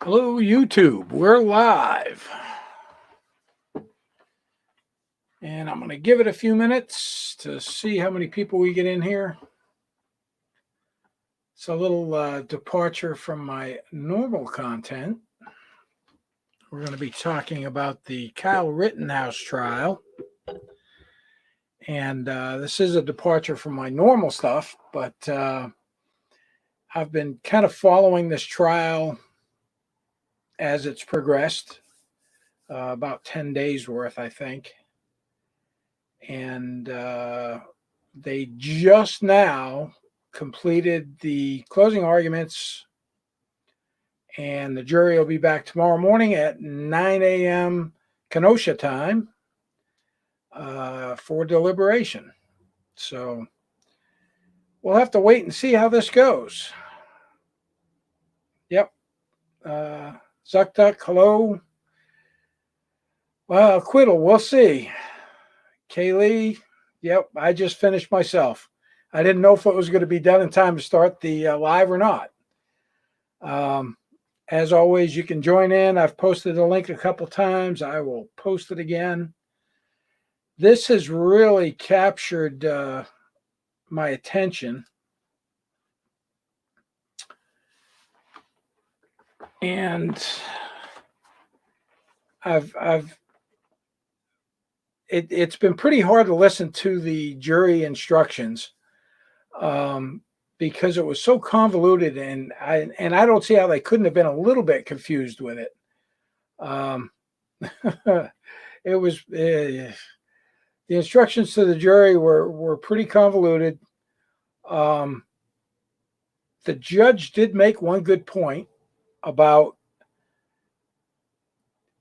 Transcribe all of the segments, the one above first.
Hello, YouTube. We're live. And I'm going to give it a few minutes to see how many people we get in here. It's a little departure from my normal content. We're going to be talking about the Kyle Rittenhouse trial. And this is a departure from my normal stuff, but I've been kind of following this trial as it's progressed, about 10 days worth, I think. And they just now completed the closing arguments, and the jury will be back tomorrow morning at 9 a.m. Kenosha time for deliberation. So we'll have to wait and see how this goes. Yep. Zuckduck, hello. Well, acquittal, we'll see. Kaylee, yep, I just finished myself. I didn't know if it was going to be done in time to start the live or not. As always, you can join in. I've posted the link a couple times. I will post it again. This has really captured my attention. And it's been pretty hard to listen to the jury instructions because it was so convoluted, and I don't see how they couldn't have been a little bit confused with it. It was the instructions to the jury were pretty convoluted. The judge did make one good point about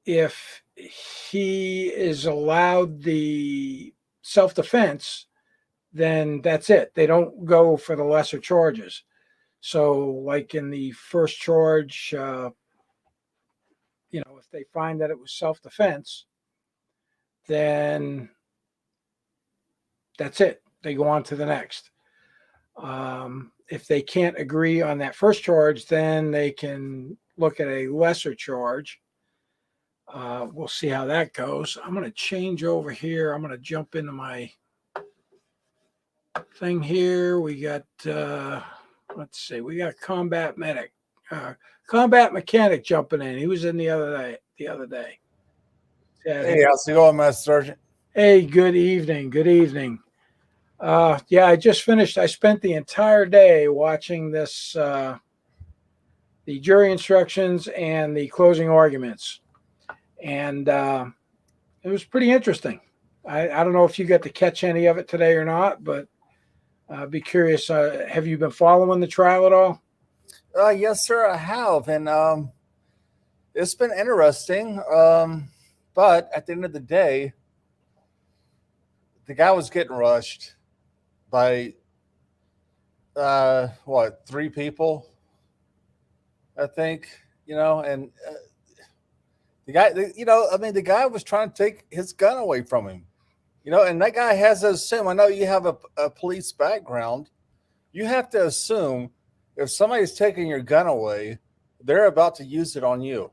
if he is allowed the self-defense, then that's it. They don't go for the lesser charges. So like in the first charge, if they find that it was self-defense, then that's it. They go on to the next. If they can't agree on that first charge, then they can look at a lesser charge. We'll see how that goes. I'm going to change over here. I'm going to jump into my thing here. We got, let's see, we got combat mechanic jumping in. He was in the other day. Hey, how's it going, Master Sergeant? Hey, good evening. Good evening. Yeah, I just finished. I spent the entire day watching this, the jury instructions and the closing arguments. And it was pretty interesting. I don't know if you got to catch any of it today or not, but I'd be curious. Have you been following the trial at all? Yes, sir, I have. And it's been interesting. But at the end of the day, the guy was getting rushed by, three people, I think, and the guy, the guy was trying to take his gun away from him, and that guy has to assume, I know you have a police background. You have to assume if somebody's taking your gun away, they're about to use it on you.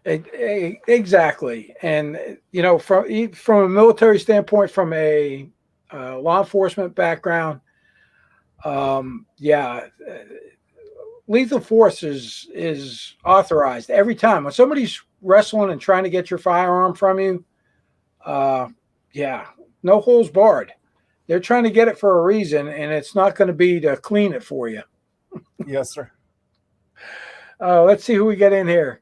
Exactly. And, from a military standpoint, from a law enforcement background, lethal force is authorized every time. When somebody's wrestling and trying to get your firearm from you, no holds barred. They're trying to get it for a reason, and it's not going to be to clean it for you. Yes, sir. Let's see who we get in here.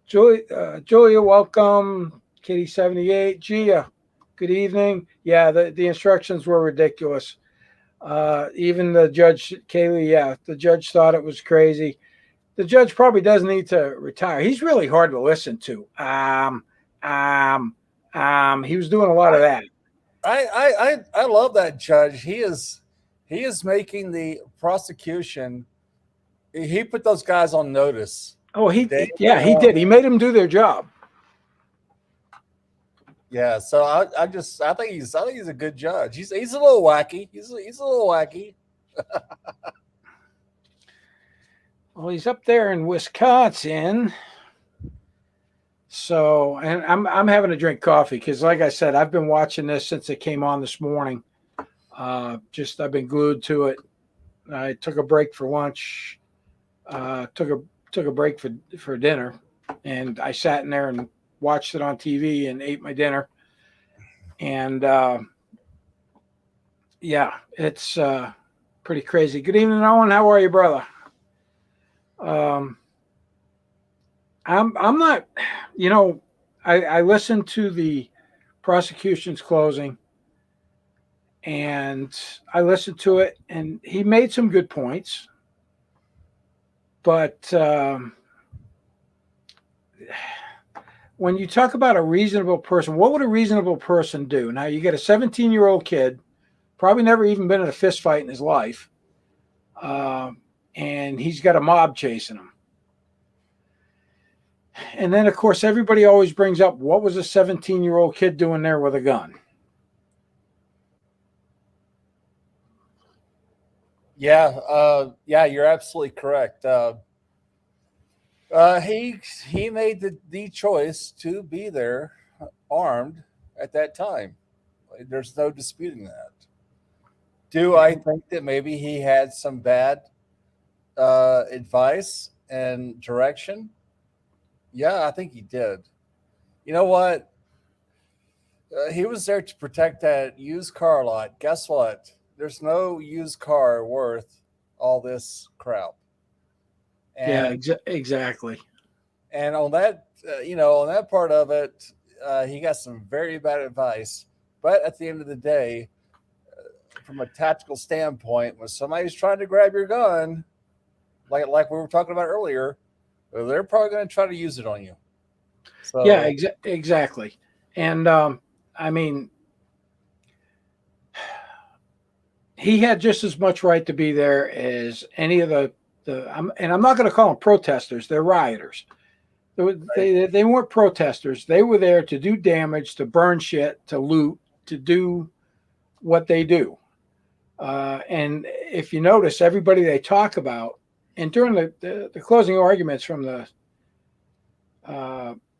Julia, welcome. Kitty 78. Gia, good evening. Yeah, the instructions were ridiculous. Even the judge, Kaylee, the judge thought it was crazy. The judge probably does need to retire. He's really hard to listen to. He was doing a lot of that. I love that judge. He is making the prosecution. He put those guys on notice. Oh, he did. He made them do their job. Yeah, so I think he's a good judge. He's a little wacky. He's a little wacky. Well, he's up there in Wisconsin. So, and I'm having to drink coffee because, like I said, I've been watching this since it came on this morning. Just I've been glued to it. I took a break for lunch. Took a break for dinner, and I sat in there and watched it on TV and ate my dinner. And yeah, it's pretty crazy. Good evening, Owen. How are you, brother? Um, I'm not. You know, I listened to the prosecution's closing, and I listened to it, and he made some good points, but when you talk about a reasonable person, what would a reasonable person do? Now, you get a 17-year-old kid, probably never even been in a fist fight in his life, uh, and he's got a mob chasing him. And then, of course, everybody always brings up, what was a 17-year-old kid doing there with a gun? Yeah, you're absolutely correct. He made the choice to be there armed at that time. There's no disputing that. Do I think that maybe he had some bad advice and direction? Yeah, I think he did. You know what? He was there to protect that used car lot. Guess what? There's no used car worth all this crap. Yeah, And exactly. and on that, on that part of it, he got some very bad advice. But at the end of the day, from a tactical standpoint, when somebody's trying to grab your gun, like we were talking about earlier, they're probably going to try to use it on you. So Yeah, exactly. And I mean, he had just as much right to be there as any of and I'm not going to call them protesters. They're rioters. They weren't protesters. They were there to do damage, to burn shit, to loot, to do what they do. And if you notice, everybody they talk about, and during the closing arguments from the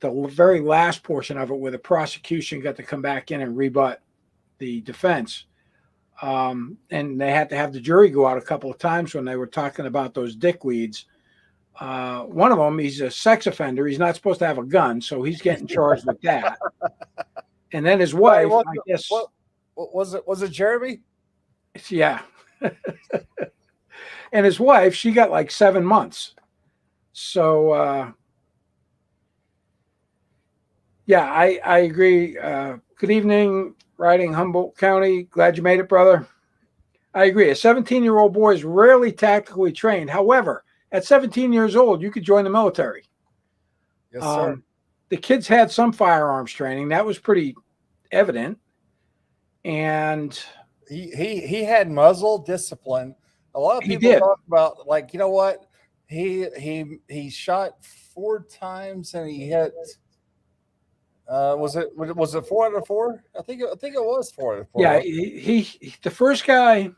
very last portion of it, where the prosecution got to come back in and rebut the defense, and they had to have the jury go out a couple of times when they were talking about those dickweeds. One of them, he's a sex offender. He's not supposed to have a gun, so he's getting charged with that. And then his wife, I guess, what was it? Was it Jeremy? Yeah. And his wife, she got like 7 months. So, yeah, I agree. Good evening, riding Humboldt County. Glad you made it, brother. I agree. A 17-year-old boy is rarely tactically trained. However, at 17 years old, you could join the military. Yes, sir. The kids had some firearms training. That was pretty evident. And he had muzzle discipline. A lot of people talk about, like, you know what? He shot 4 times and he hit. Was it 4 out of 4? I think it was 4 out of 4. Yeah, he the first guy,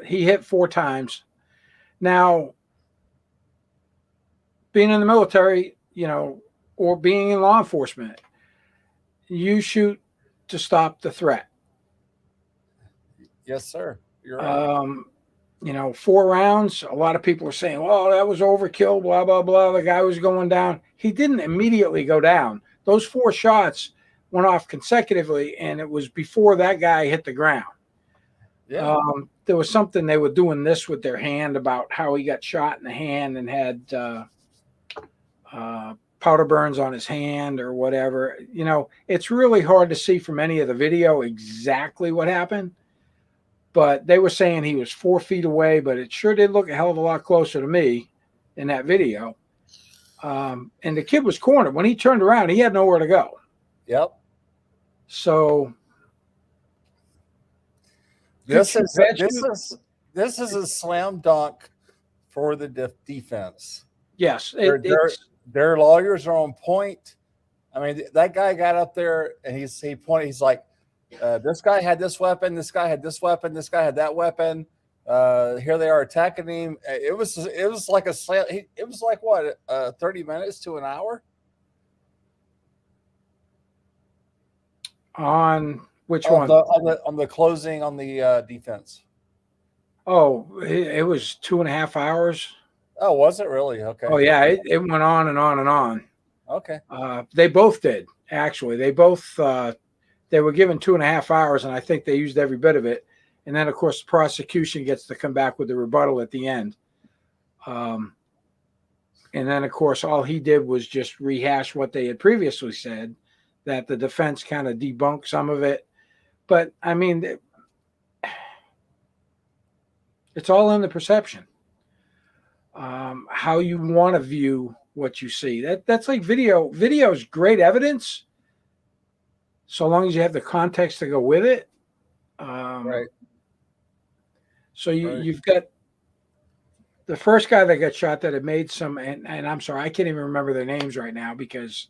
he hit 4 times. Now, being in the military, or being in law enforcement, you shoot to stop the threat. Yes, sir. You're right. 4 rounds. A lot of people are saying, "Well, that was overkill." Blah blah blah. The guy was going down. He didn't immediately go down. Those 4 shots went off consecutively, and it was before that guy hit the ground. Yeah. There was something they were doing this with their hand about how he got shot in the hand and had powder burns on his hand or whatever. It's really hard to see from any of the video exactly what happened. But they were saying he was 4 feet away, but it sure did look a hell of a lot closer to me in that video. And the kid was cornered. When he turned around, he had nowhere to go. Yep. So this is a slam dunk for the defense. Yes, their lawyers are on point. I mean, that guy got up there and he pointed. He's like, this guy had this weapon. This guy had this weapon. This guy had that weapon. Here they are attacking him. It was like a slam. It was like what 30 minutes to an hour On which on one? the closing on the defense. Oh, it was 2.5 hours. Oh, was it really? Oh Okay. yeah, it went on and on and on. Okay. They both did actually. They both they were given 2.5 hours, and I think they used every bit of it. And then, of course, the prosecution gets to come back with the rebuttal at the end. Um, and then, of course, all he did was just rehash what they had previously said, that the defense kind of debunked some of it. But I mean, it's all in the perception. How you want to view what you see. That's like video. Video is great evidence, so long as you have the context to go with it. Right. So Right. you've got the first guy that got shot that had made some, and I'm sorry, I can't even remember their names right now because,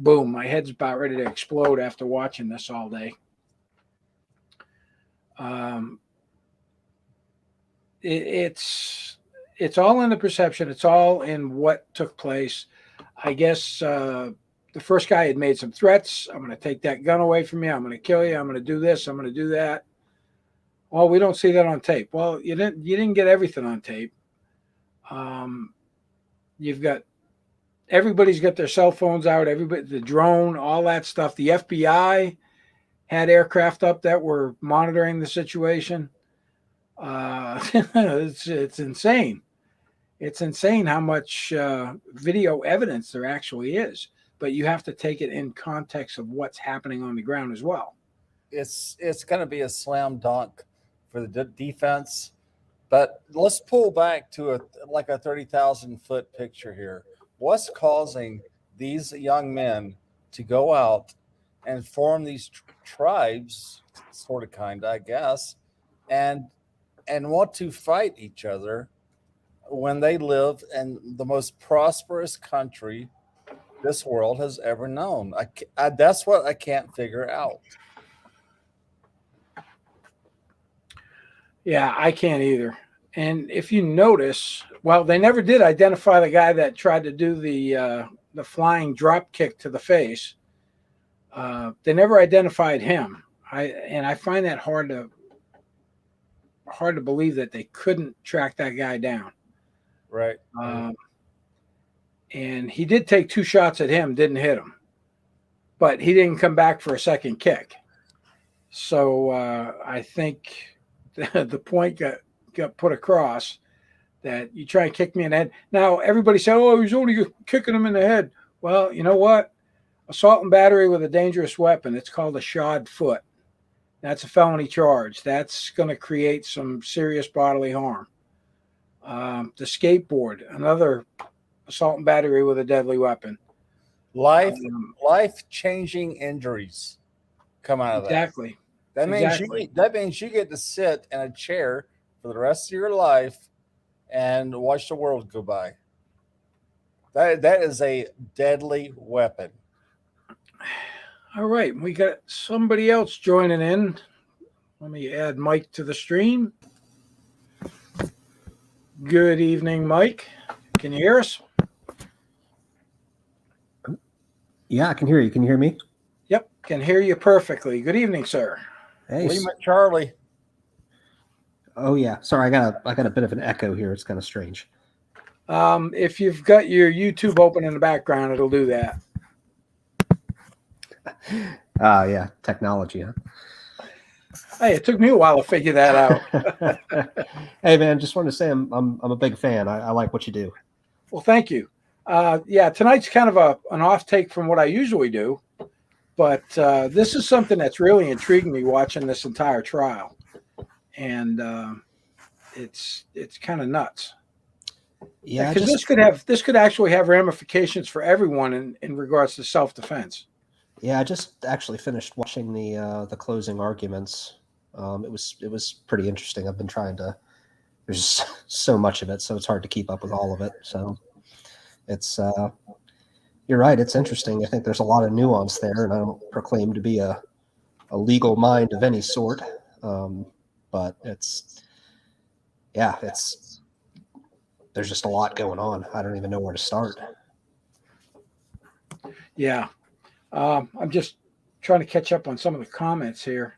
boom, my head's about ready to explode after watching this all day. It's all in the perception. It's all in what took place. I guess the first guy had made some threats. I'm going to take that gun away from you. I'm going to kill you. I'm going to do this. I'm going to do that. Well, we don't see that on tape. Well, you didn't get everything on tape. You've got everybody's got their cell phones out. Everybody, the drone, all that stuff. The FBI had aircraft up that were monitoring the situation. It's insane. It's insane how much video evidence there actually is, but you have to take it in context of what's happening on the ground as well. It's going to be a slam dunk for the defense, but let's pull back to a 30,000-foot picture here. What's causing these young men to go out and form these tribes, sort of, kind of, I guess, and want to fight each other when they live in the most prosperous country this world has ever known? That's what I can't figure out. Yeah, I can't either. And if you notice, well, they never did identify the guy that tried to do the flying drop kick to the face. They never identified him. I find that hard to believe that they couldn't track that guy down. Right. And he did take 2 shots at him, didn't hit him, but he didn't come back for a second kick. So I think the point got put across that you try and kick me in the head. Now everybody said, "Oh, he's only kicking him in the head." Well, you know what? Assault and battery with a dangerous weapon. It's called a shod foot. That's a felony charge. That's going to create some serious bodily harm. The skateboard, another assault and battery with a deadly weapon. Life-changing injuries come out of that. Exactly. That means you get to sit in a chair for the rest of your life and watch the world go by. That is a deadly weapon. All right, we got somebody else joining in. Let me add Mike to the stream. Good evening, Mike. Can you hear us? Yeah, I can hear you. Can you hear me? Yep, can hear you perfectly. Good evening, sir. Hey, Charlie. Oh yeah, sorry, I got a bit of an echo here. It's kind of strange. If you've got your YouTube open in the background, it'll do that. Yeah, technology, huh? Hey, it took me a while to figure that out. Hey man, just wanted to say I'm a big fan. I like what you do. Well, thank you. Yeah, tonight's kind of an off take from what I usually do, but this is something that's really intriguing me watching this entire trial, and it's kind of nuts. Yeah, because this could actually have ramifications for everyone in regards to self-defense. Yeah, I just actually finished watching the closing arguments. It was pretty interesting. I've been trying to. There's so much of it, so it's hard to keep up with all of it. So it's you're right. It's interesting. I think there's a lot of nuance there, and I don't proclaim to be a legal mind of any sort. But yeah, there's just a lot going on. I don't even know where to start. Yeah. I'm just trying to catch up on some of the comments here.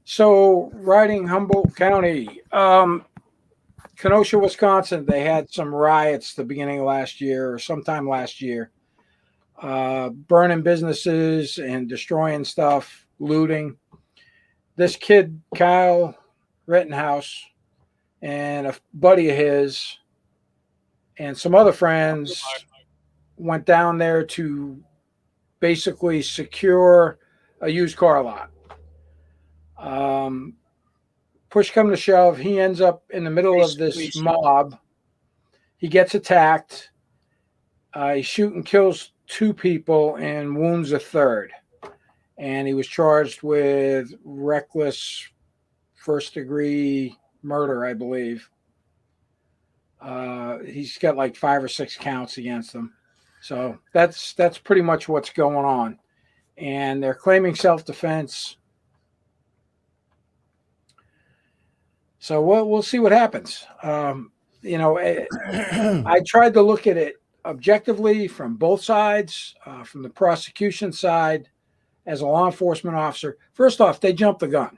So, riding Humboldt County, Kenosha, Wisconsin, they had some riots the beginning of last year or sometime last year, burning businesses and destroying stuff, looting. This kid, Kyle Rittenhouse, and a buddy of his and some other friends went down there to basically secure a used car lot. Push come to shove, he ends up in the middle of this mob. He gets attacked. He shoots and kills 2 people and wounds a third. And he was charged with reckless first-degree murder, I believe. He's got like 5 or 6 counts against him. So that's pretty much what's going on. And they're claiming self-defense. So we'll see what happens. I tried to look at it objectively from both sides, from the prosecution side as a law enforcement officer. First off, they jumped the gun.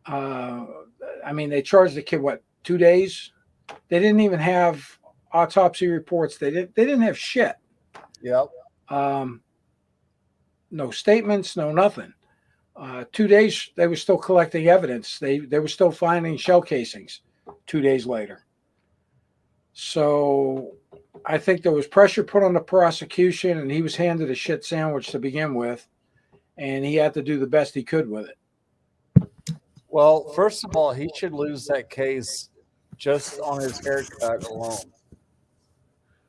They charged the kid, 2 days? They didn't even have autopsy reports. They didn't have shit. Yep. No statements, no nothing. 2 days, they were still collecting evidence. They were still finding shell casings 2 days later. So I think there was pressure put on the prosecution, and he was handed a shit sandwich to begin with, and he had to do the best he could with it. Well, first of all, he should lose that case just on his haircut alone.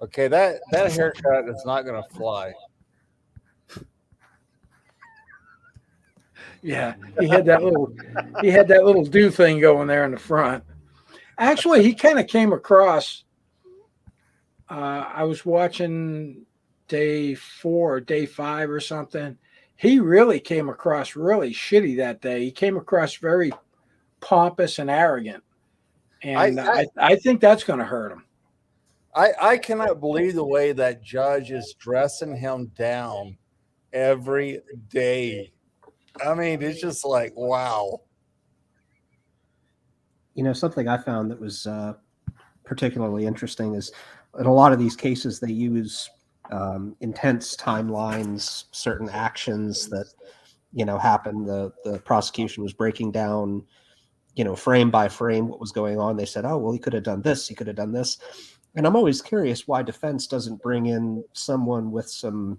Okay, that haircut is not going to fly. Yeah, he had that little do thing going there in the front. Actually, he kind of came across. I was watching day 4 or day 5 or something. He really came across really shitty that day. He came across very pompous and arrogant, and I think that's going to hurt him. I cannot believe the way that judge is dressing him down every day. I mean, it's just like, wow. Something I found that was particularly interesting is in a lot of these cases, they use intense timelines, certain actions that, happened. The prosecution was breaking down, frame by frame what was going on. They said, oh, well, he could have done this. He could have done this. And I'm always curious why defense doesn't bring in someone with some,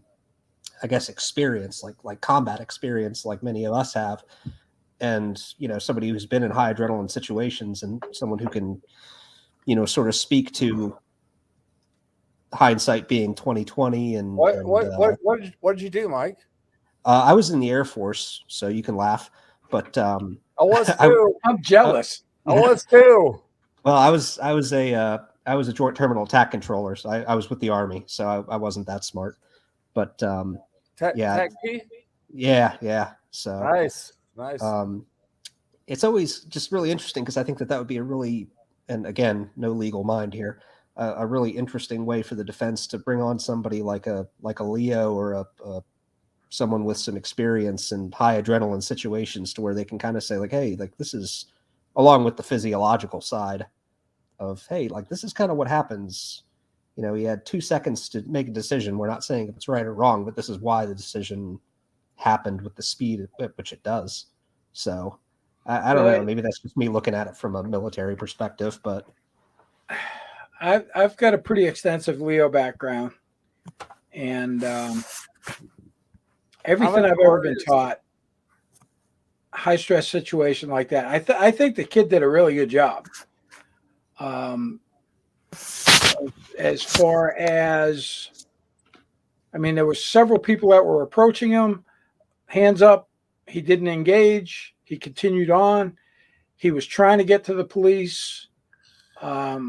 I guess, experience, like combat experience, like many of us have. And, somebody who's been in high adrenaline situations and someone who can, sort of speak to hindsight being 2020. And what did you do, Mike? I was in the Air Force, so you can laugh, but I was too. I'm jealous. I was too. Well, I was a joint terminal attack controller, so I was with the Army, so I wasn't that smart. But yeah. So nice. It's always just really interesting because I think that would be a really, and again, no legal mind here, a really interesting way for the defense to bring on somebody like a Leo or a someone with some experience in high adrenaline situations to where they can kind of say like, hey, like this is, along with the physiological side of, hey, like this is kind of what happens. He had 2 seconds to make a decision. We're not saying if it's right or wrong, but this is why the decision happened with the speed at which it does. So I don't know. Maybe that's just me looking at it from a military perspective, but I've got a pretty extensive Leo background, and everything I've ever been taught, high stress situation like that, I think the kid did a really good job. As far as, there were several people that were approaching him, hands up. He didn't engage. He continued on. He was trying to get to the police. I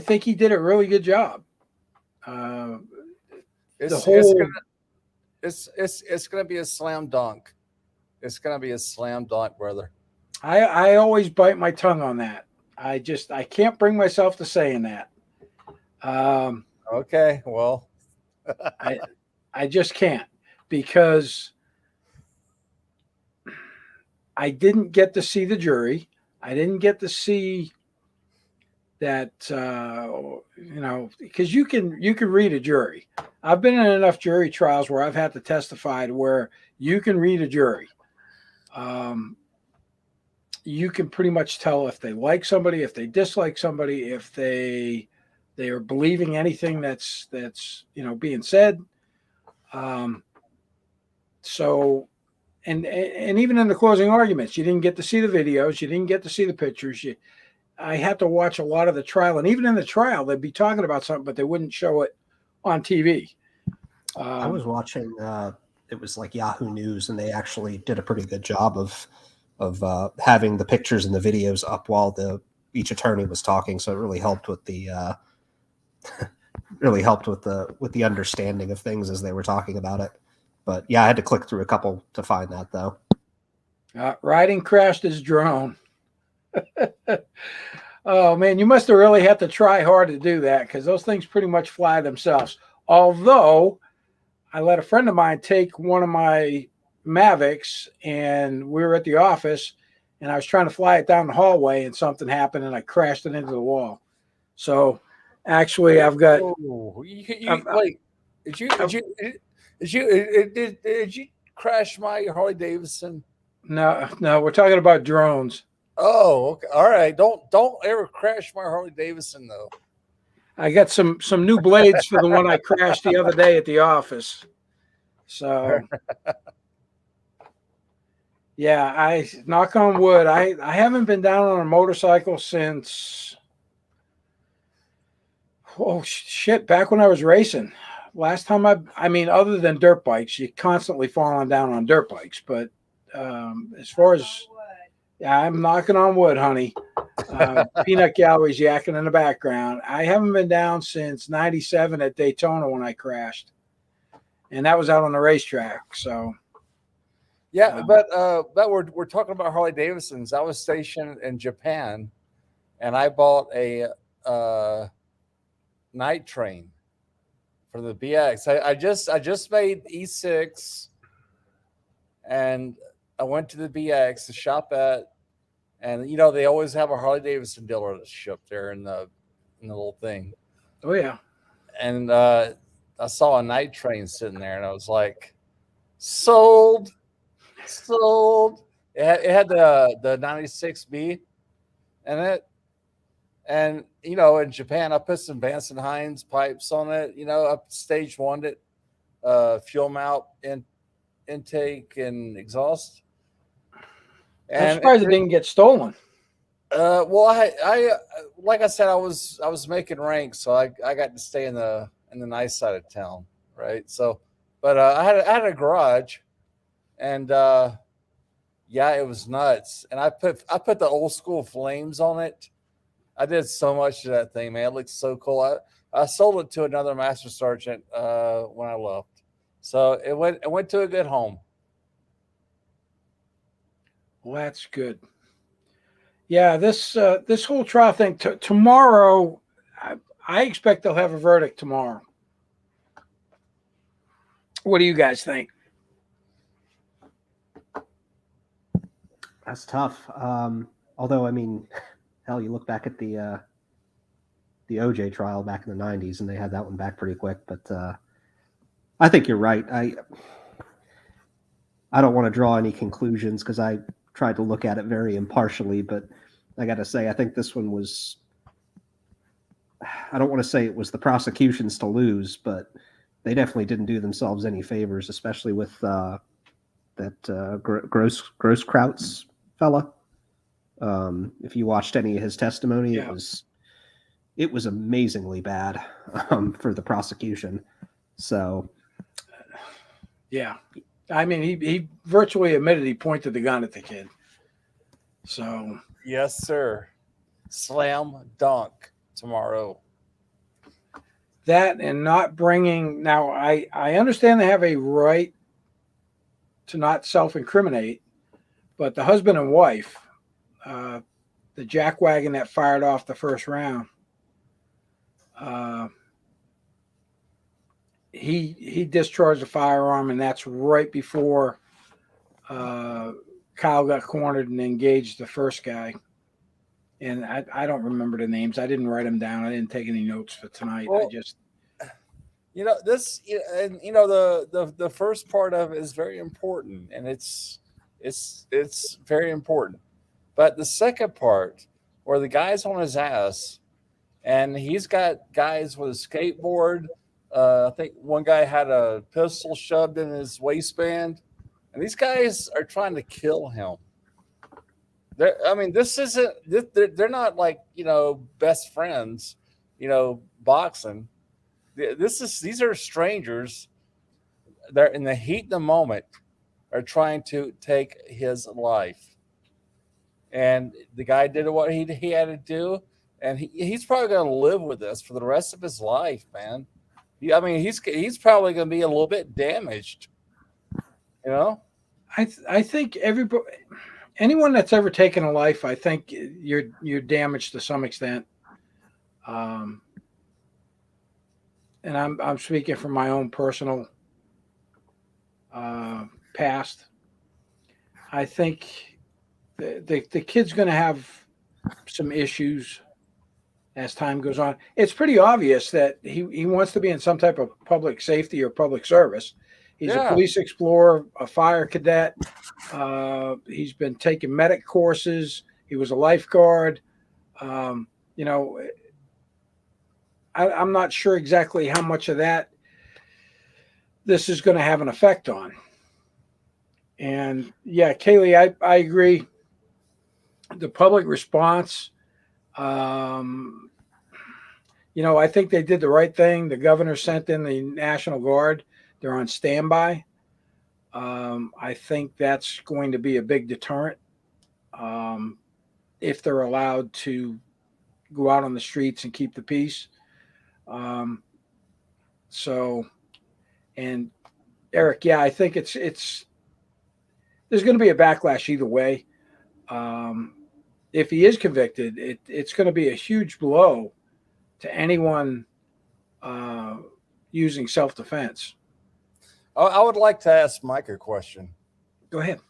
think he did a really good job. It's going to be a slam dunk. It's gonna be a slam dunk, brother. I always bite my tongue on that. I can't bring myself to saying that. Okay, well, I just can't, because I didn't get to see the jury. I didn't get to see that, because you can read a jury. I've been in enough jury trials where I've had to testify to where you can read a jury. You can pretty much tell if they like somebody, if they dislike somebody, if they are believing anything that's being said. So, and even in the closing arguments, you didn't get to see the videos, you didn't get to see the pictures. I had to watch a lot of the trial, and even in the trial, they'd be talking about something, but they wouldn't show it on TV. I was watching. It was like Yahoo News, and they actually did a pretty good job of having the pictures and the videos up while each attorney was talking. So it really helped with the with the understanding of things as they were talking about it. But yeah, I had to click through a couple to find that though. Riding crashed his drone. Oh man, you must have really had to try hard to do that, because those things pretty much fly themselves. Although I let a friend of mine take one of my Mavics, and we were at the office, and I was trying to fly it down the hallway, and something happened, and I crashed it into the wall. So actually, I've got. Wait, did you crash my Harley Davidson? No, we're talking about drones. Oh, okay. All right. Don't ever crash my Harley Davidson though. I got some new blades for the one I crashed the other day at the office. So yeah, I knock on wood. I haven't been down on a motorcycle since back when I was racing. Last time I mean, other than dirt bikes, you constantly falling down on dirt bikes. But as far as I'm knocking on wood, honey. Peanut Gallery's yakking in the background. I haven't been down since '97 at Daytona when I crashed, and that was out on the racetrack. So yeah, but we're talking about Harley Davidsons. I was stationed in Japan, and I bought a night train for the BX. I just made E6, and I went to the BX to shop at. And they always have a Harley Davidson dealership there in the little thing. Oh yeah. And I saw a night train sitting there, and I was like, sold. It had the 96B in it, and in Japan I put some Vance and Hines pipes on it. Up stage one it, fuel mount intake and exhaust. And I'm surprised it didn't get stolen. Well, I like I said, I was making rank, so I got to stay in the nice side of town, right? So, but I had a garage, and yeah, it was nuts. And I put the old school flames on it. I did so much to that thing, man. It looked so cool. I sold it to another master sergeant when I left, so it went to a good home. Well, that's good. Yeah, this whole trial thing tomorrow, I expect they'll have a verdict tomorrow. What do you guys think? That's tough. Although, I mean, hell, you look back at the OJ trial back in the '90s, and they had that one back pretty quick. But I think you're right. I don't want to draw any conclusions because I tried to look at it very impartially, but I got to say, I think this one was, I don't want to say it was the prosecution's to lose, but they definitely didn't do themselves any favors, especially with that Grosskreutz fella. If you watched any of his testimony, Yeah. it was amazingly bad for the prosecution. So, yeah, I mean, he virtually admitted he pointed the gun at the kid. So yes, sir. Slam dunk tomorrow. That and not bringing. Now, I understand they have a right to not self-incriminate, But the husband and wife, the jackwagon that fired off the first round, uh, he discharged a firearm, and that's right before Kyle got cornered and engaged the first guy. And I don't remember the names. I didn't write them down. I didn't take any notes for tonight. Well, I just this, and the first part of it is very important, and it's very important. But the second part, where the guy's on his ass, and he's got guys with a skateboard. I think one guy had a pistol shoved in his waistband, and these guys are trying to kill him. I mean, this isn't. They're not like best friends, boxing. These are strangers. They're in the heat of the moment, are trying to take his life, and the guy did what he had to do, and he's probably going to live with this for the rest of his life, man. I mean, he's probably going to be a little bit damaged, you know. I think anyone that's ever taken a life, I think you're damaged to some extent. And I'm speaking from my own personal past. I think the kid's going to have some issues as time goes on. It's pretty obvious that he wants to be in some type of public safety or public service. He's a police explorer, a fire cadet. He's been taking medic courses. He was a lifeguard. I'm not sure exactly how much of that this is going to have an effect on. And yeah, Kaylee, I agree. The public response, I think they did the right thing. The governor sent in the National Guard. They're on standby. I think that's going to be a big deterrent if they're allowed to go out on the streets and keep the peace. And Eric, yeah, I think it's there's going to be a backlash either way. If he is convicted, it's going to be a huge blow to anyone using self-defense. I would like to ask Mike a question. Go ahead.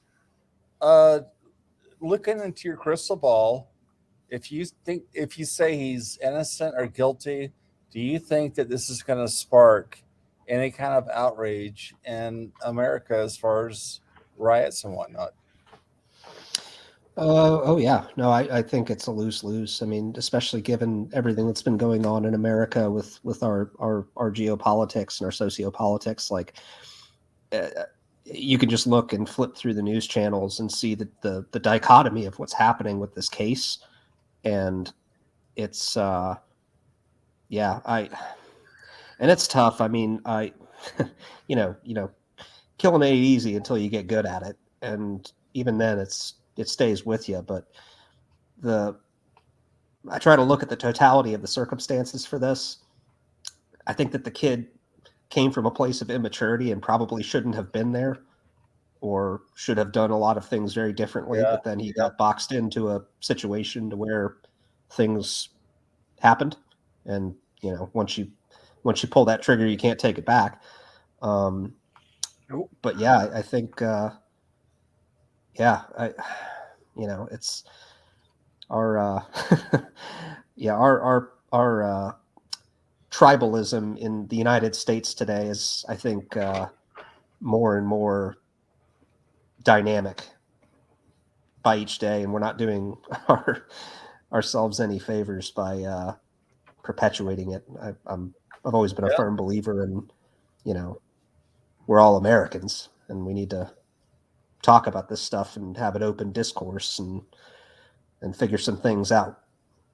Looking into your crystal ball, if you say he's innocent or guilty, do you think that this is going to spark any kind of outrage in America as far as riots and whatnot? Oh yeah, no, I think it's a lose-lose. I mean, especially given everything that's been going on in America with our geopolitics and our sociopolitics. Like, you can just look and flip through the news channels and see the dichotomy of what's happening with this case, and it's and it's tough. I mean, killing ain't easy until you get good at it, and even then, it stays with you. But I try to look at the totality of the circumstances for this. I think that the kid came from a place of immaturity and probably shouldn't have been there, or should have done a lot of things very differently. Yeah. But then he got boxed into a situation to where things happened. And, once you pull that trigger, you can't take it back. But yeah, I think, it's our our tribalism in the United States today is, I think, more and more dynamic by each day, and we're not doing ourselves any favors by perpetuating it. I've always been a firm believer in, we're all Americans, and we need to talk about this stuff and have an open discourse and figure some things out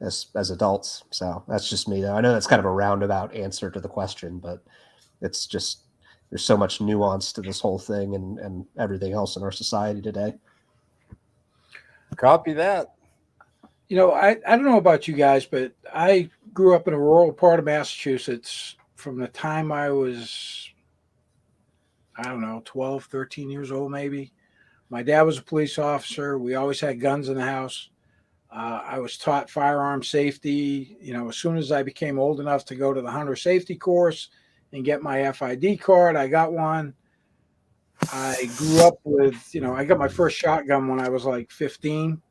as adults. So that's just me, though. I know that's kind of a roundabout answer to the question, but it's just, there's so much nuance to this whole thing and everything else in our society today. Copy that. I don't know about you guys, but I grew up in a rural part of Massachusetts from the time I was, 12, 13 years old, maybe, My dad was a police officer. We always had guns in the house. I was taught firearm safety. As soon as I became old enough to go to the hunter safety course and get my FID card, I got one. I grew up with, I got my first shotgun when I was like 15.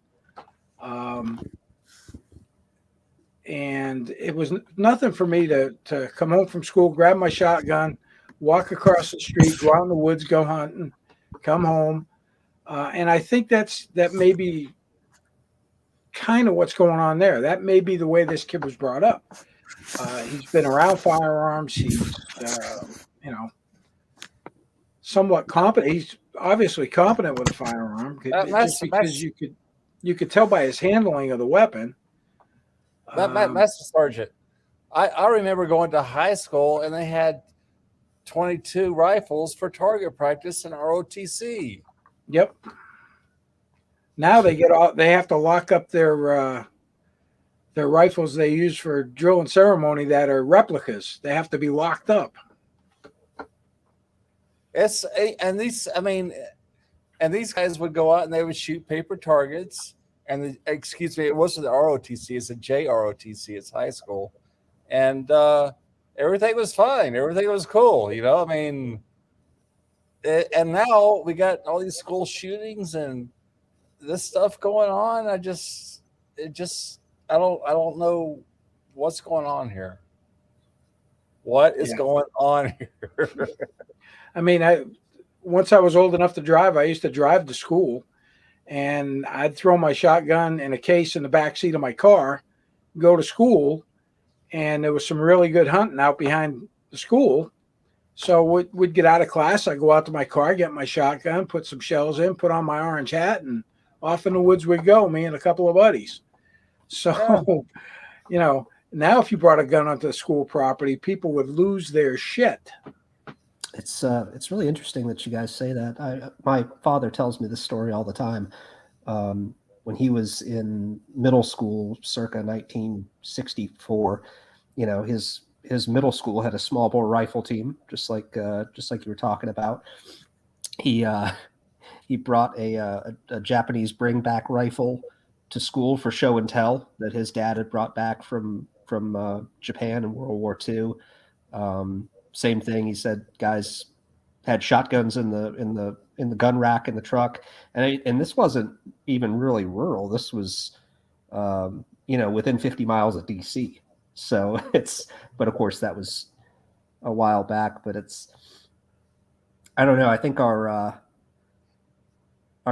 And it was nothing for me to come home from school, grab my shotgun, walk across the street, go out in the woods, go hunting, come home. And I think that may be kind of what's going on there. That may be the way this kid was brought up. He's been around firearms. He's, somewhat competent. He's obviously competent with a firearm, just because you could tell by his handling of the weapon. Master Sergeant, I remember going to high school and they had 22 rifles for target practice and ROTC. Yep. Now they have to lock up their rifles they use for drill and ceremony that are replicas. They have to be locked up. And these guys would go out and they would shoot paper targets. And it wasn't the ROTC, it's a JROTC, it's high school. And everything was fine. Everything was cool, and now we got all these school shootings and this stuff going on. I don't know what's going on here. What is going on here? I mean, once I was old enough to drive, I used to drive to school. And I'd throw my shotgun in a case in the back seat of my car, go to school, and there was some really good hunting out behind the school. So we'd get out of class. I'd go out to my car, get my shotgun, put some shells in, put on my orange hat, and off in the woods we'd go, me and a couple of buddies. So, now if you brought a gun onto the school property, people would lose their shit. It's really interesting that you guys say that. My father tells me this story all the time. When he was in middle school, circa 1964, his middle school had a small bore rifle team, just like you were talking about. He brought a Japanese bring back rifle to school for show and tell that his dad had brought back from Japan in World War II. Same thing. He said guys had shotguns in the gun rack in the truck, and this wasn't even really rural. This was, within 50 miles of DC. So but of course that was a while back. But I don't know. I think our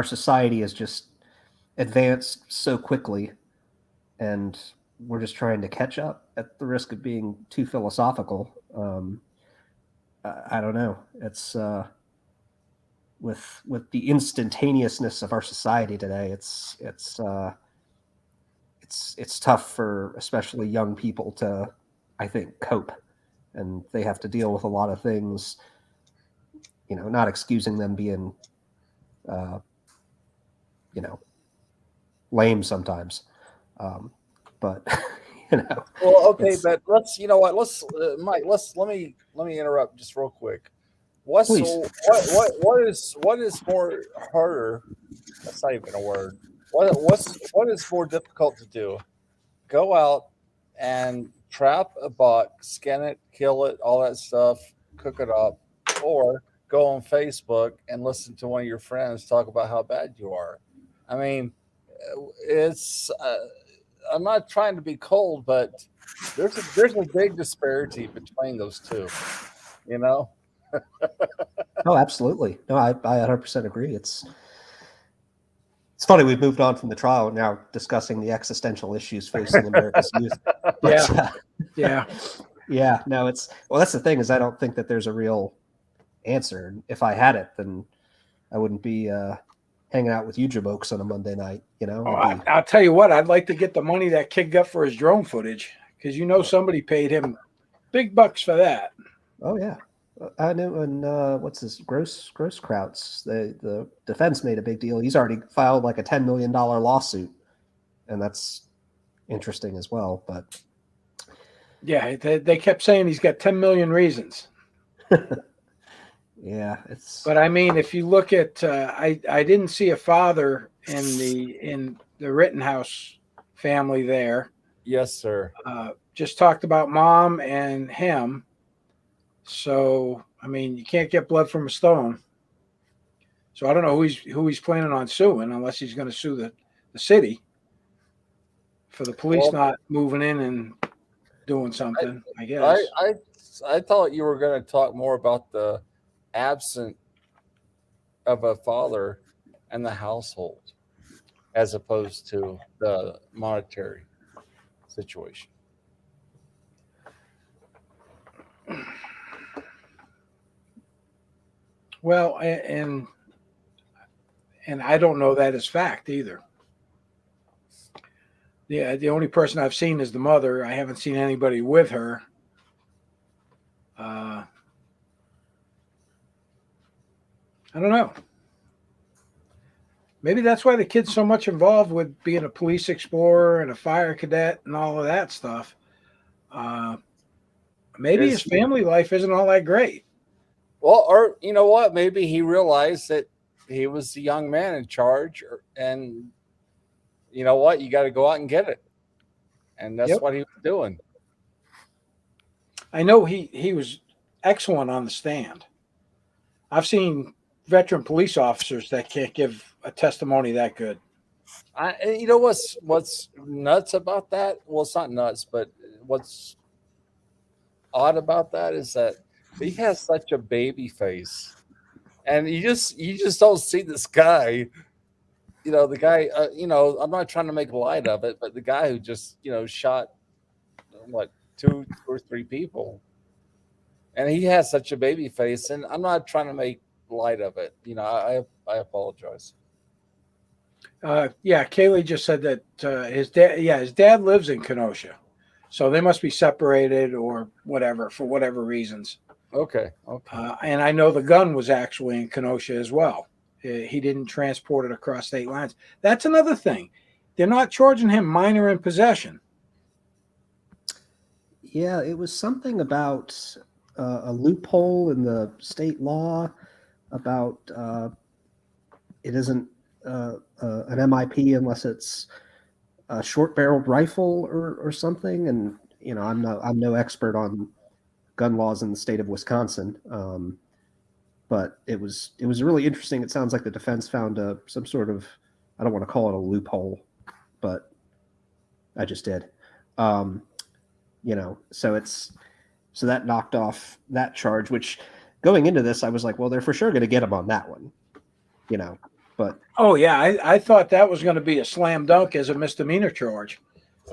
society has just advanced so quickly, and we're just trying to catch up at the risk of being too philosophical. I don't know. It's with the instantaneousness of our society today. It's tough for especially young people to, I think, cope, and they have to deal with a lot of things. Not excusing them being, lame sometimes, but. Well, okay, but Mike, let me interrupt just real quick. What is more harder? That's not even a word. What is more difficult to do? Go out and trap a buck, skin it, kill it, all that stuff, cook it up, or go on Facebook and listen to one of your friends talk about how bad you are. I mean, it's. I'm not trying to be cold, but there's a big disparity between those two. Oh, absolutely. No, I 100% agree. It's funny we've moved on from the trial and now discussing the existential issues facing America's youth. But, yeah. No, that's the thing is I don't think that there's a real answer. If I had it, then I wouldn't be hanging out with you jamokes on a Monday night, I'll tell you what, I'd like to get the money that kid got for his drone footage, because somebody paid him big bucks for that. Oh yeah, I know. And what's this Gross Krauts? The defense made a big deal. He's already filed like a $10 million lawsuit, and that's interesting as well. But yeah, they kept saying he's got 10 million reasons. Yeah, it's But I mean, if you look at, I didn't see a father in the Rittenhouse family there. Yes, sir. Just talked about mom and him. So I mean, you can't get blood from a stone. So I don't know who he's planning on suing, unless he's going to sue the city for the police Well, not moving in and doing something. I I guess. I I thought you were going to talk more about the absence of a father and the household as opposed to the monetary situation. Well, and I don't know that as fact either. Yeah, the only person I've seen is the mother. I haven't seen anybody with her. I don't know. Maybe that's why the kid's so much involved with being a police explorer and a fire cadet and all of that stuff. Uh, Maybe his Is family life isn't all that great. Well, or you know what? Maybe he realized that he was the young man in charge, and you know what? You got to go out and get it, and that's Yep. what he was doing. I know he was excellent on the stand. I've seen veteran police officers that can't give a testimony that good. You know what's nuts about that? Well, it's not nuts, but what's odd about that is that he has such a baby face, and you just don't see this guy. You know, the guy. I'm not trying to make light of it, but the guy who just shot what two or three people, and he has such a baby face, and I'm not trying to make light of it. I apologize. Yeah, Kaylee just said that his dad. Yeah, his dad lives in Kenosha, so they must be separated or whatever for whatever reasons. Okay, okay. And I know the gun was actually in Kenosha as well. He didn't transport it across state lines. That's another thing. They're not charging him minor in possession. yeah, it was something about a loophole in the state law about it isn't an MIP unless it's a short-barreled rifle or something. And I'm no expert on gun laws in the state of Wisconsin, but it was really interesting. It sounds like the defense found some sort of, I don't want to call it a loophole, but I just did. So that knocked off that charge. Which going into this, I was like, well, they're for sure going to get him on that one, But Oh yeah, I thought that was going to be a slam dunk as a misdemeanor charge.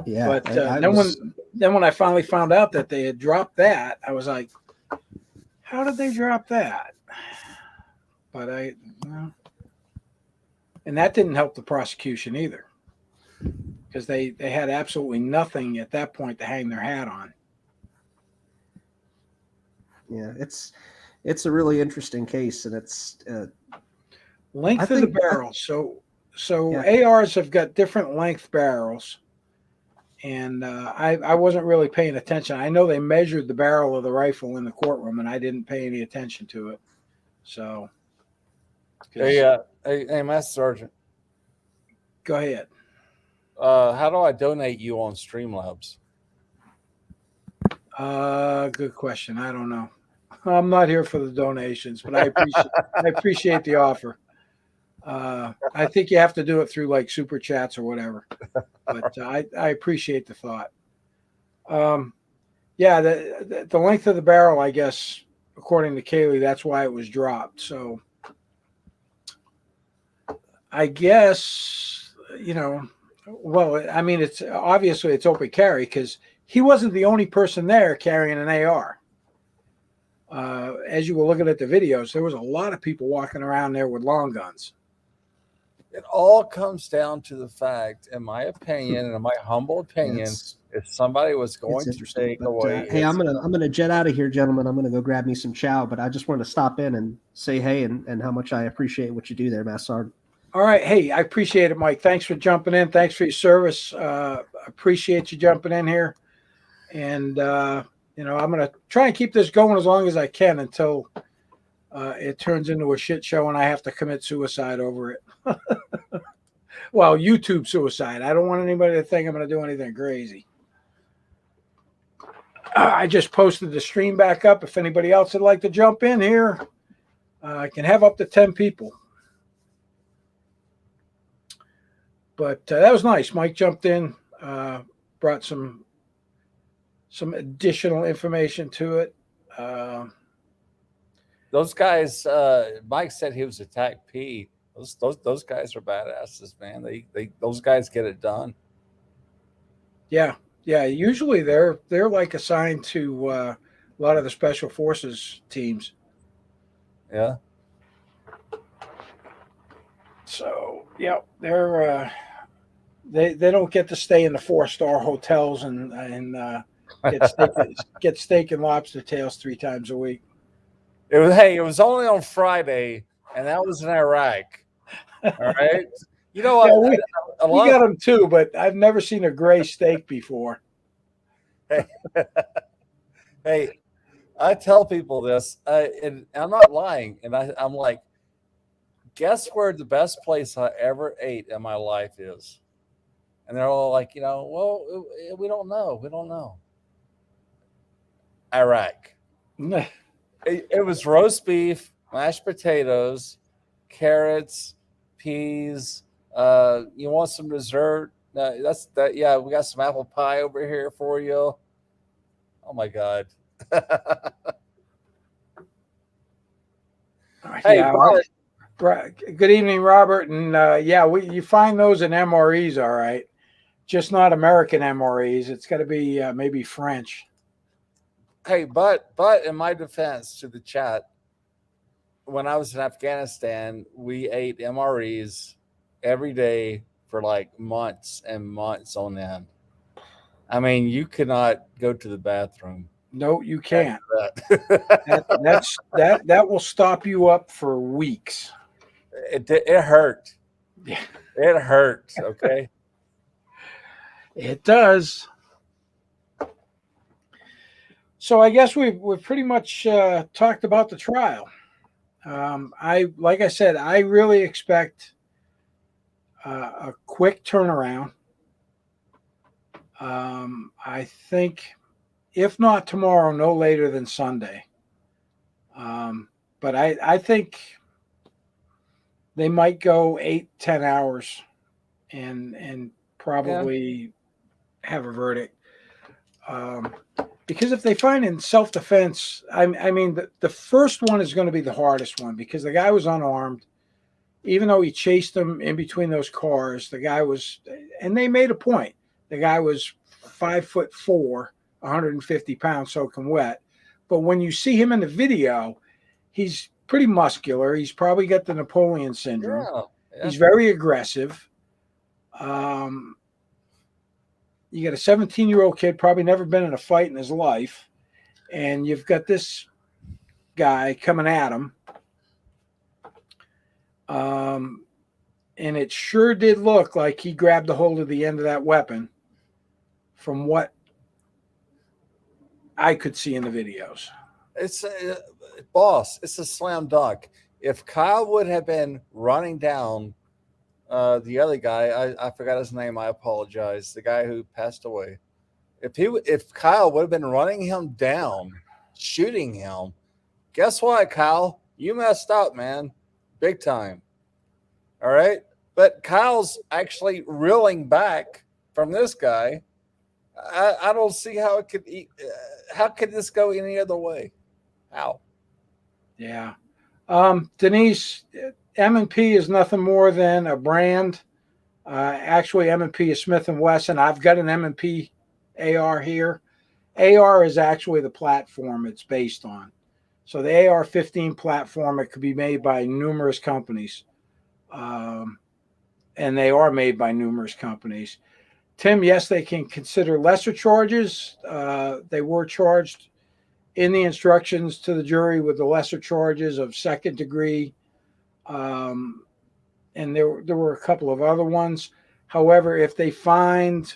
yeah, But then when I finally found out that they had dropped that, I was like, how did they drop that? But and that didn't help the prosecution either, because they had absolutely nothing at that point to hang their hat on. Yeah, it's a really interesting case, and it's Length of the barrels. So Yeah. ARs have got different length barrels, and I wasn't really paying attention. I know they measured the barrel of the rifle in the courtroom, and I didn't pay any attention to it. So, Hey, Master Sergeant. Go ahead. How do I donate you on Streamlabs? Good question. I don't know. I'm not here for the donations, but I appreciate the offer. I think you have to do it through like super chats or whatever, but I appreciate the thought. Yeah, the length of the barrel, I guess, according to Kaylee, that's why it was dropped. So I guess, well, I mean, it's obviously it's open carry because he wasn't the only person there carrying an AR. As you were looking at the videos, there was a lot of people walking around there with long guns. It all comes down to the fact, in my opinion, and in my humble opinion, if somebody was going to take away, hey, I'm gonna jet out of here, gentlemen. I'm gonna go grab me some chow, but I just wanted to stop in and say hey and how much I appreciate what you do there, Master Sergeant. All right, hey, I appreciate it, Mike. Thanks for jumping in. Thanks for your service. Appreciate you jumping in here, and I'm gonna try and keep this going as long as I can until it turns into a shit show and I have to commit suicide over it. Well, YouTube suicide. I don't want anybody to think I'm going to do anything crazy. I just posted the stream back up. If anybody else would like to jump in here, I can have up to 10 people. But that was nice. Mike jumped in, brought some additional information to it. Those guys, Mike said he was attack P. Those guys are badasses, man. Those guys get it done. Yeah. Usually they're like assigned to a lot of the special forces teams. Yeah. So yeah, they're they don't get to stay in the 4-star hotels and get steak and lobster tails 3 times a week. It was only on Friday, and that was in Iraq. All right. You know what? Yeah, we got them too, but I've never seen a gray steak before. Hey, I tell people this, and I'm not lying, and I'm like, guess where the best place I ever ate in my life is? And they're all like, well, we don't know. We don't know. Iraq. It was roast beef, mashed potatoes, carrots, peas. You want some dessert? That's that. Yeah, we got some apple pie over here for you. Oh my God. Hey, yeah, good evening, Robert. And you find those in MREs, all right. Just not American MREs. It's got to be maybe French. Hey, but in my defense to the chat, when I was in Afghanistan, we ate MREs every day for like months and months on end. I mean, you cannot go to the bathroom. No, you can't. That will stop you up for weeks. It hurt. Yeah. It hurt. Okay. It does. So I guess we've pretty much talked about the trial. Like I said, I really expect a quick turnaround. I think, if not tomorrow, no later than Sunday. But I think they might go 8-10 hours and probably have a verdict. Because if they find in self-defense, I mean, the first one is going to be the hardest one because the guy was unarmed. Even though he chased them in between those cars, the guy was, and they made a point. The guy was 5'4", 150 pounds, soaking wet. But when you see him in the video, he's pretty muscular. He's probably got the Napoleon syndrome. Yeah. He's very aggressive. You got a 17-year-old kid, probably never been in a fight in his life, and you've got this guy coming at him. And it sure did look like he grabbed a hold of the end of that weapon from what I could see in the videos. It's boss. It's a slam dunk. If Kyle would have been running down the other guy, I forgot his name. I apologize. The guy who passed away. If Kyle would have been running him down, shooting him, guess what, Kyle? You messed up, man. Big time. All right. But Kyle's actually reeling back from this guy. I don't see how it could. How could this go any other way? How? Yeah. Denise, M&P is nothing more than a brand. Actually, M&P is Smith & Wesson. I've got an M&P AR here. AR is actually the platform it's based on. So the AR-15 platform, it could be made by numerous companies. And they are made by numerous companies. Tim, yes, they can consider lesser charges. They were charged in the instructions to the jury with the lesser charges of second degree. And there were a couple of other ones. However, if they find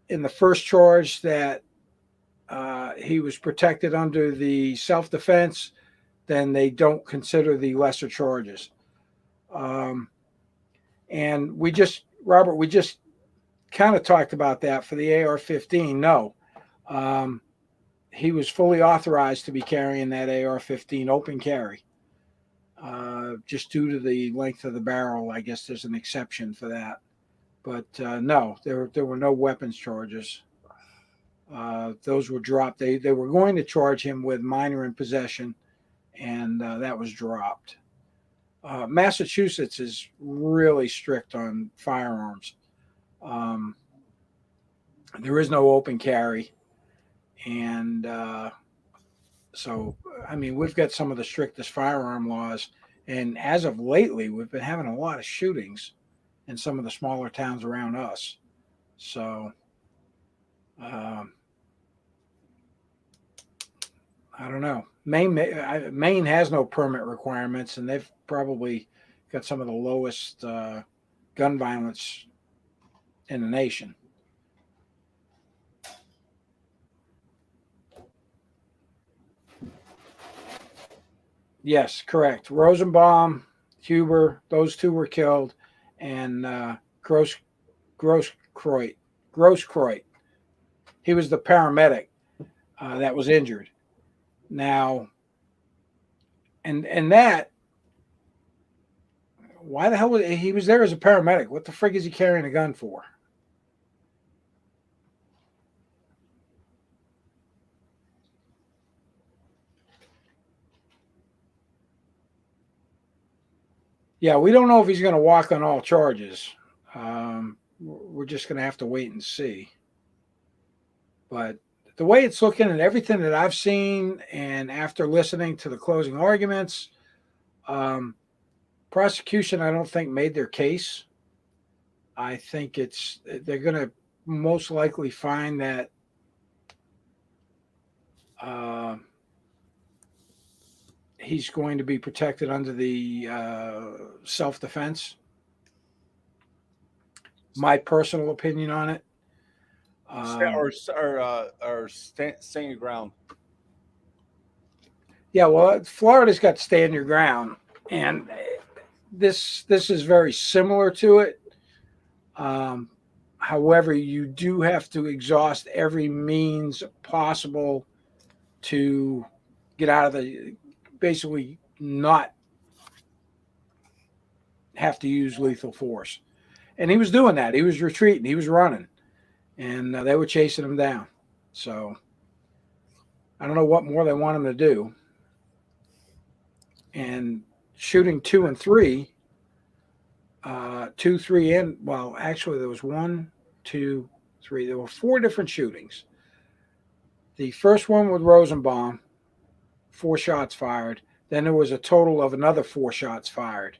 in the first charge that he was protected under the self-defense, then they don't consider the lesser charges. And Robert, we just kind of talked about that for the AR-15. No, he was fully authorized to be carrying that AR-15 open carry. Just due to the length of the barrel, I guess there's an exception for that. But no, there were no weapons charges. Those were dropped. They were going to charge him with minor in possession, and that was dropped. Massachusetts is really strict on firearms. There is no open carry. And so, I mean, we've got some of the strictest firearm laws. And as of lately, we've been having a lot of shootings in some of the smaller towns around us. So, I don't know. Maine has no permit requirements, and they've probably got some of the lowest gun violence in the nation. Yes, correct. Rosenbaum, Huber, those two were killed, and Grosskreutz. He was the paramedic that was injured. Now, and that, why the hell he was there as a paramedic? What the frig is he carrying a gun for? Yeah, we don't know if he's going to walk on all charges. We're just going to have to wait and see. But the way it's looking and everything that I've seen, and after listening to the closing arguments, prosecution, I don't think, made their case. I think they're going to most likely find that he's going to be protected under the self-defense. My personal opinion on it. Stand your ground. Yeah, well, Florida's got stand your ground, and this is very similar to it. However, you do have to exhaust every means possible to get out of basically not have to use lethal force. And he was doing that. He was retreating. He was running. And they were chasing him down. So I don't know what more they want him to do. And shooting 2 and 3, 2, 3, and well, actually there was 1, 2, 3. There were 4 different shootings. The first one with Rosenbaum, 4 shots fired. Then there was a total of another 4 shots fired.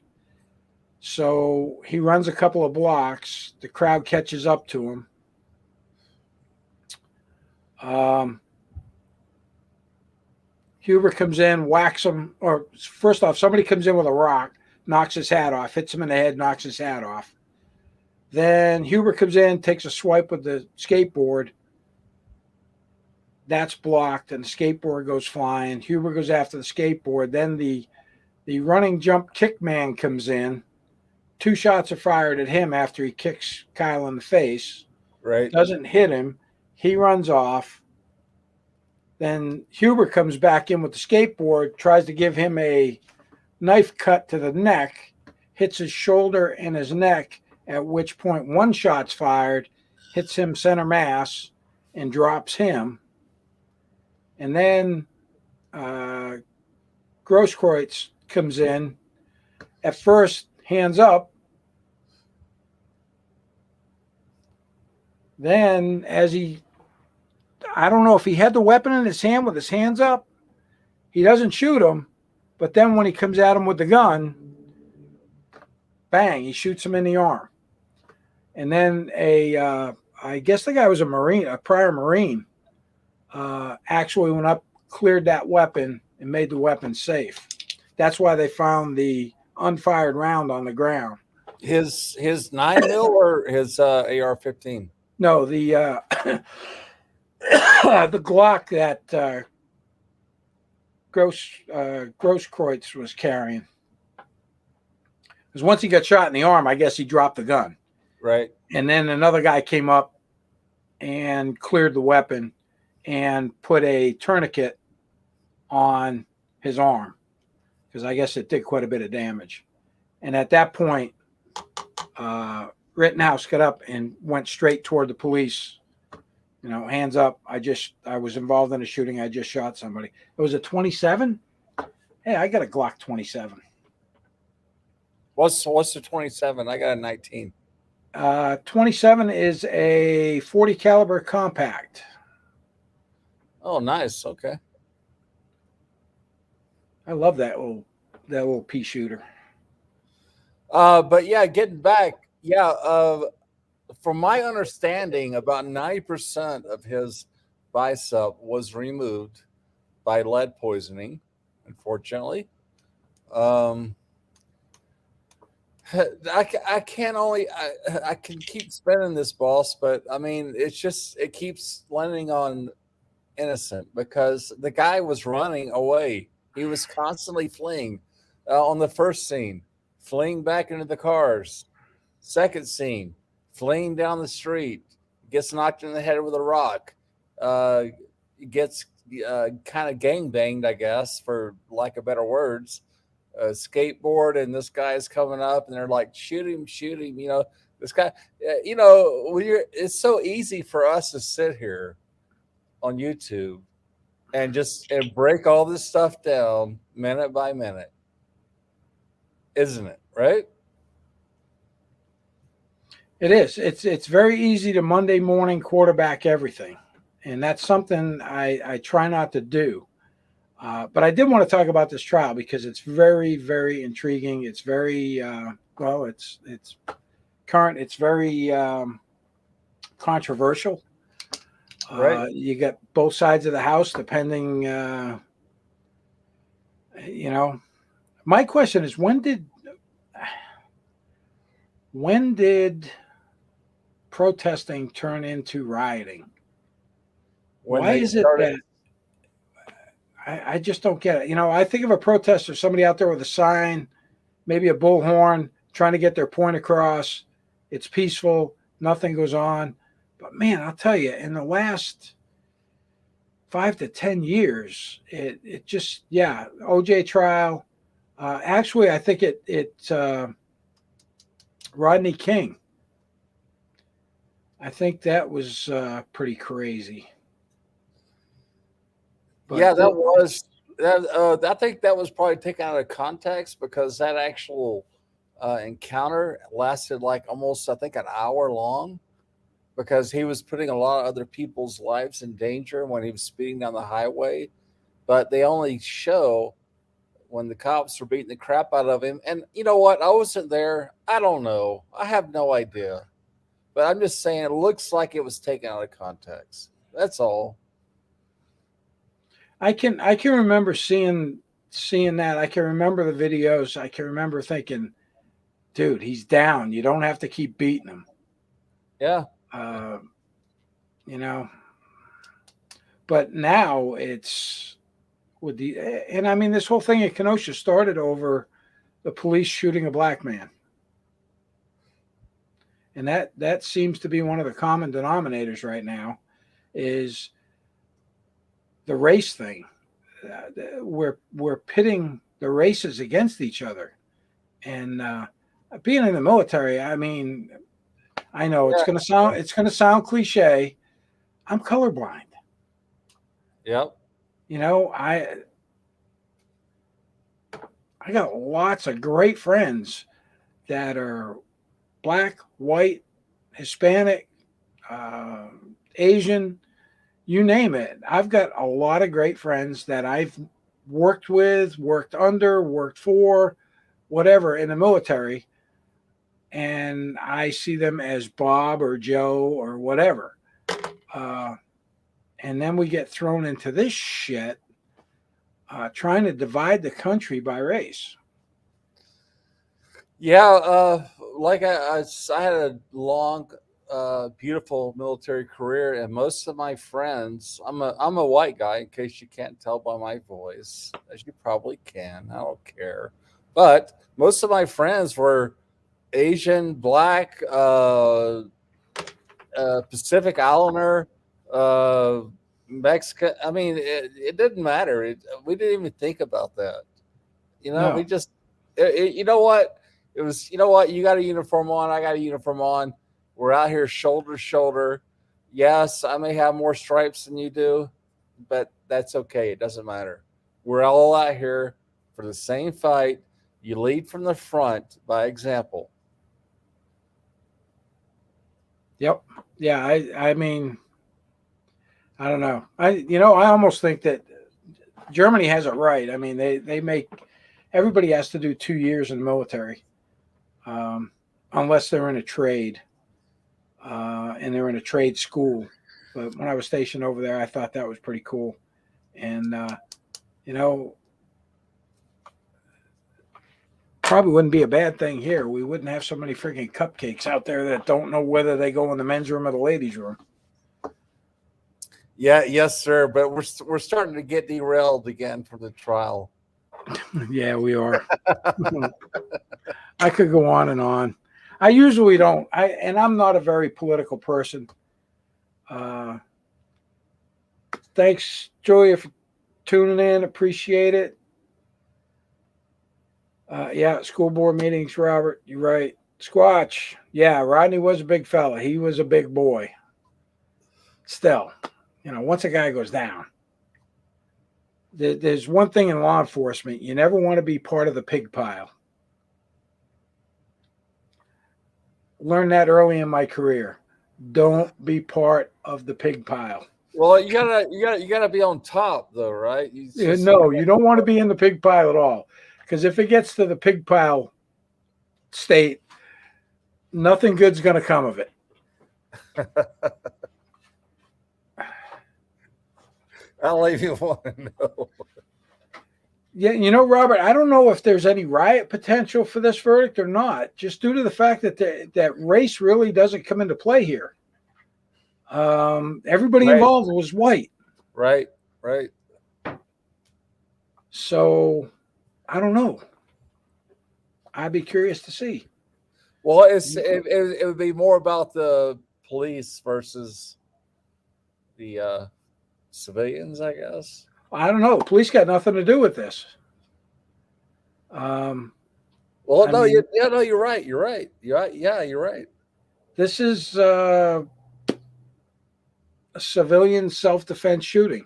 So he runs a couple of blocks. The crowd catches up to him. Huber comes in, whacks him, or first off, somebody comes in with a rock, knocks his hat off, hits him in the head, knocks his hat off. Then Huber comes in, takes a swipe with the skateboard. That's blocked, and the skateboard goes flying. Huber goes after the skateboard. Then the running jump kick man comes in. 2 shots are fired at him after he kicks Kyle in the face. Right. Doesn't hit him. He runs off. Then Huber comes back in with the skateboard, tries to give him a knife cut to the neck, hits his shoulder and his neck, at which point 1 shot's fired, hits him center mass, and drops him. And then Grosskreutz comes in. At first, hands up. Then I don't know if he had the weapon in his hand with his hands up. He doesn't shoot him. But then when he comes at him with the gun, bang, he shoots him in the arm. And then I guess the guy was a prior Marine, actually went up, cleared that weapon, and made the weapon safe. That's why they found the unfired round on the ground. His 9mm or his AR-15? No, the the Glock that Grosskreutz was carrying. Because once he got shot in the arm, I guess he dropped the gun. Right. And then another guy came up and cleared the weapon and put a tourniquet on his arm, because I guess it did quite a bit of damage. And at that point, Rittenhouse got up and went straight toward the police. You know, hands up. I was involved in a shooting. I just shot somebody. It was a 27. Hey, I got a Glock 27. What's the 27? I got a 19. 27 is a 40 caliber compact. Oh, nice. Okay. I love that little pea shooter. But yeah, getting back, from my understanding, about 90% of his bicep was removed by lead poisoning, unfortunately. I can keep spinning this, boss, but I mean, it keeps landing on innocent, because the guy was running away. He was constantly fleeing. On the first scene, fleeing back into the cars. Second scene, fleeing down the street, gets knocked in the head with a rock, gets kind of gang banged, I guess, for lack of better words. Skateboard, and this guy's coming up, and they're like, shoot him. You know, this guy, it's so easy for us to sit here on YouTube and break all this stuff down minute by minute, isn't it? Right? It is. It's very easy to Monday morning quarterback everything, and that's something I try not to do. But I did want to talk about this trial because it's very, very intriguing. It's very it's current. It's very controversial. Right. You get both sides of the house, depending. My question is, when did protesting turn into rioting? Why is it that I just don't get it? You know, I think of a protester, somebody out there with a sign, maybe a bullhorn, trying to get their point across. It's peaceful, nothing goes on. But man, I'll tell you, in the last 5 to 10 years, it just, OJ trial. Actually, I think Rodney King. I think that was pretty crazy. But I think that was probably taken out of context, because that actual encounter lasted like almost, I think, an hour long, because he was putting a lot of other people's lives in danger when he was speeding down the highway. But they only show when the cops were beating the crap out of him. And you know what? I wasn't there. I don't know. I have no idea. But I'm just saying, it looks like it was taken out of context. That's all. I can remember seeing that. I can remember the videos. I can remember thinking, dude, he's down. You don't have to keep beating him. Yeah. But now it's and I mean, this whole thing in Kenosha started over the police shooting a black man. And that seems to be one of the common denominators right now, is the race thing. We're pitting the races against each other. And being in the military, I mean, I know it's going to sound cliche. I'm colorblind. Yep. You know, I got lots of great friends that are black, white, Hispanic, Asian, you name it. I've got a lot of great friends that I've worked with, worked under, worked for, whatever, in the military. And I see them as Bob or Joe or whatever. And then we get thrown into this shit, trying to divide the country by race. Yeah, like I had a long beautiful military career, and most of my friends, I'm a white guy, in case you can't tell by my voice, as you probably can. I don't care, but most of my friends were Asian, Black, Pacific Islander, uh, Mexican. I mean, it didn't matter. We didn't even think about that. We No. just, you know what? It was, you know what? You got a uniform on. I got a uniform on. We're out here shoulder to shoulder. Yes, I may have more stripes than you do, but that's okay. It doesn't matter. We're all out here for the same fight. You lead from the front by example. Yep. Yeah. I mean, I don't know. I almost think that Germany has it right. I mean, they make everybody has to do 2 years in the military, unless they're in a trade, and they're in a trade school. But when I was stationed over there, I thought that was pretty cool. And probably wouldn't be a bad thing here. We wouldn't have so many freaking cupcakes out there that don't know whether they go in the men's room or the ladies' room. Yeah, yes, sir. But we're starting to get derailed again from the trial. Yeah, we are. I could go on and on. I usually don't. I'm not a very political person. Thanks, Julia, for tuning in. Appreciate it. Yeah, school board meetings, Robert. You're right. Squatch. Yeah, Rodney was a big fella. He was a big boy. Still, once a guy goes down, there's one thing in law enforcement. You never want to be part of the pig pile. Learned that early in my career. Don't be part of the pig pile. Well, you gotta be on top, though, right? No, you don't want to be in the pig pile at all. Because if it gets to the pig pile state, nothing good's going to come of it. I don't even want to know. Yeah, Robert, I don't know if there's any riot potential for this verdict or not, just due to the fact that that race really doesn't come into play here. Everybody involved was white. Right. So, I don't know. I'd be curious to see. Well, it would be more about the police versus the civilians, I guess. I don't know. Police got nothing to do with this. Well, you're right. You're right. Yeah, you're right. This is a civilian self-defense shooting.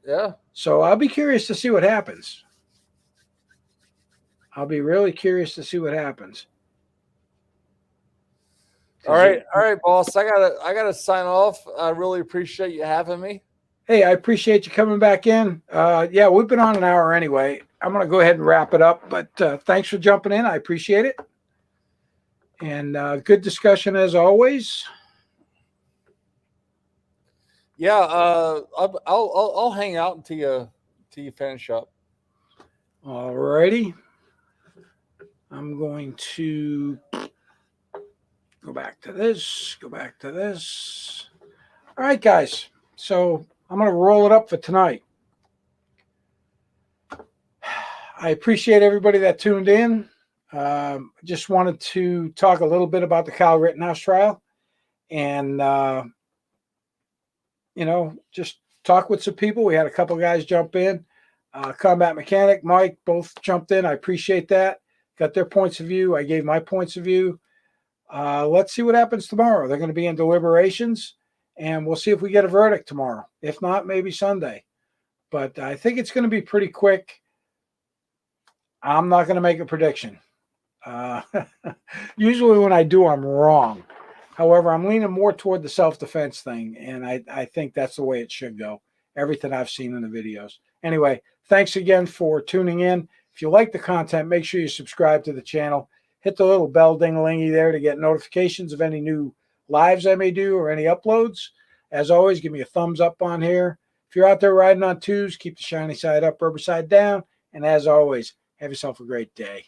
Yeah. So I'll be curious to see what happens. I'll be really curious to see what happens. All right, boss. I gotta sign off. I really appreciate you having me. Hey, I appreciate you coming back in. Yeah, we've been on an hour anyway. I'm going to go ahead and wrap it up. But thanks for jumping in. I appreciate it. And good discussion as always. Yeah, I'll hang out until you finish up. All righty. I'm going to go back to this. All right, guys. So I'm going to roll it up for tonight. I appreciate everybody that tuned in. Just wanted to talk a little bit about the Kyle Rittenhouse trial and, just talk with some people. We had a couple guys jump in. Combat Mechanic, Mike, both jumped in. I appreciate that. Got their points of view. I gave my points of view. Let's see what happens tomorrow. They're going to be in deliberations. And we'll see if we get a verdict tomorrow. If not, maybe Sunday. But I think it's going to be pretty quick. I'm not going to make a prediction. Usually when I do, I'm wrong. However, I'm leaning more toward the self-defense thing, and I think that's the way it should go. Everything I've seen in the videos. Anyway, thanks again for tuning in. If you like the content, make sure you subscribe to the channel. Hit the little bell ding-a-lingy there to get notifications of any new lives I may do or any uploads. As always, give me a thumbs up on here. If you're out there riding on twos, keep the shiny side up, rubber side down. And as always, have yourself a great day.